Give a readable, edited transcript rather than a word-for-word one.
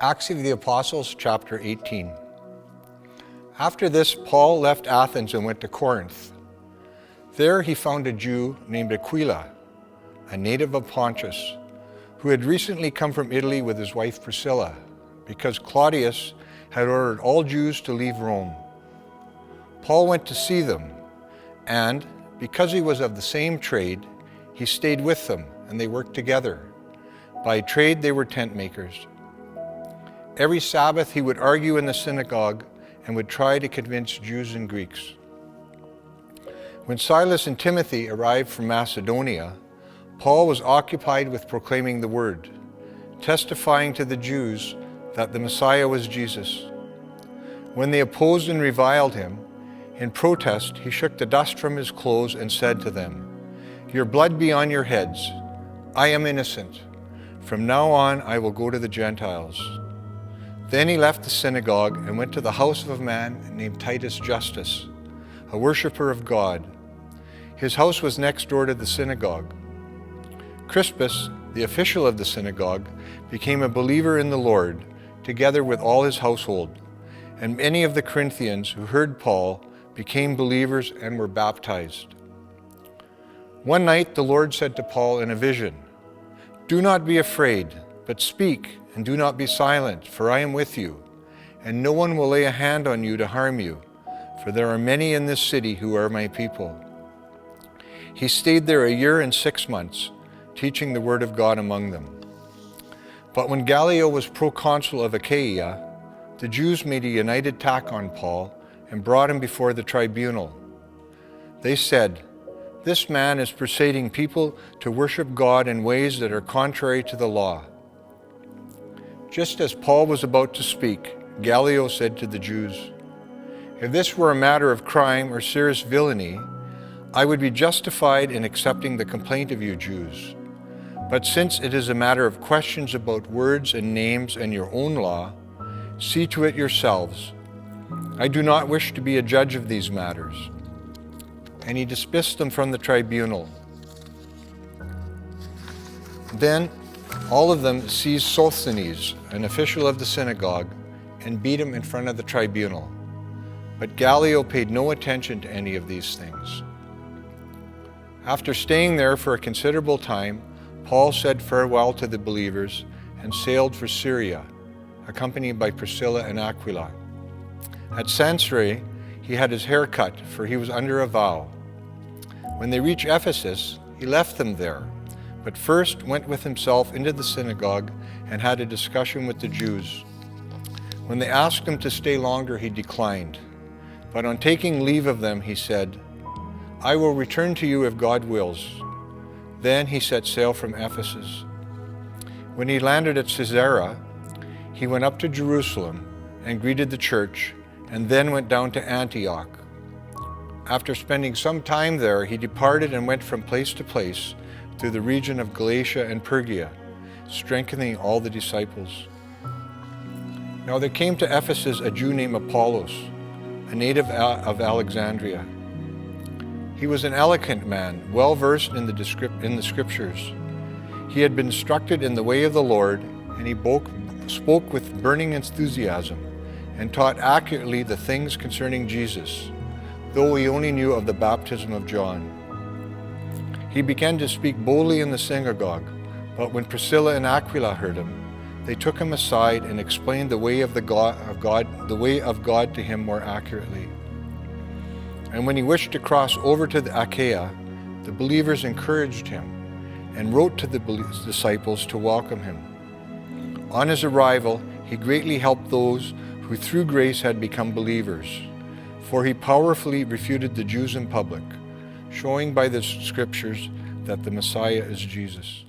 Acts of the Apostles, chapter 18. After this, Paul left Athens and went to Corinth. There he found a Jew named Aquila, a native of Pontus, who had recently come from Italy with his wife Priscilla, because Claudius had ordered all Jews to leave Rome. Paul went to see them, and because he was of the same trade, he stayed with them, and they worked together. By trade they were tent makers. Every Sabbath he would argue in the synagogue and would try to convince Jews and Greeks. When Silas and Timothy arrived from Macedonia, Paul was occupied with proclaiming the word, testifying to the Jews that the Messiah was Jesus. When they opposed and reviled him, in protest he shook the dust from his clothes and said to them, "Your blood be on your heads. I am innocent. From now on I will go to the Gentiles." Then he left the synagogue and went to the house of a man named Titus Justus, a worshiper of God. His house was next door to the synagogue. Crispus, the official of the synagogue, became a believer in the Lord, together with all his household, and many of the Corinthians who heard Paul became believers and were baptized. One night the Lord said to Paul in a vision, "Do not be afraid, but speak and do not be silent, for I am with you, and no one will lay a hand on you to harm you, for there are many in this city who are my people." He stayed there 1 year and 6 months, teaching the word of God among them. But when Gallio was proconsul of Achaia, the Jews made a united attack on Paul and brought him before the tribunal. They said, "This man is persuading people to worship God in ways that are contrary to the law." Just as Paul was about to speak, Gallio said to the Jews, "If this were a matter of crime or serious villainy, I would be justified in accepting the complaint of you Jews. But since it is a matter of questions about words and names and your own law, see to it yourselves. I do not wish to be a judge of these matters." And he dismissed them from the tribunal. Then all of them seized Sosthenes, an official of the synagogue, and beat him in front of the tribunal. But Gallio paid no attention to any of these things. After staying there for a considerable time, Paul said farewell to the believers and sailed for Syria, accompanied by Priscilla and Aquila. At Cenchreae, he had his hair cut, for he was under a vow. When they reached Ephesus, he left them there, but first went with himself into the synagogue and had a discussion with the Jews. When they asked him to stay longer, he declined. But on taking leave of them, he said, "I will return to you if God wills." Then he set sail from Ephesus. When he landed at Caesarea, he went up to Jerusalem and greeted the church, and then went down to Antioch. After spending some time there, he departed and went from place to place through the region of Galatia and Phrygia, strengthening all the disciples. Now there came to Ephesus a Jew named Apollos, a native of Alexandria. He was an eloquent man, well versed in the scriptures. He had been instructed in the way of the Lord, and he spoke with burning enthusiasm and taught accurately the things concerning Jesus, though he only knew of the baptism of John. He began to speak boldly in the synagogue, but when Priscilla and Aquila heard him, they took him aside and explained the way of God to him more accurately. And when he wished to cross over to the Achaia, the believers encouraged him and wrote to the disciples to welcome him. On his arrival, he greatly helped those who through grace had become believers, for he powerfully refuted the Jews in public, showing by the scriptures that the Messiah is Jesus.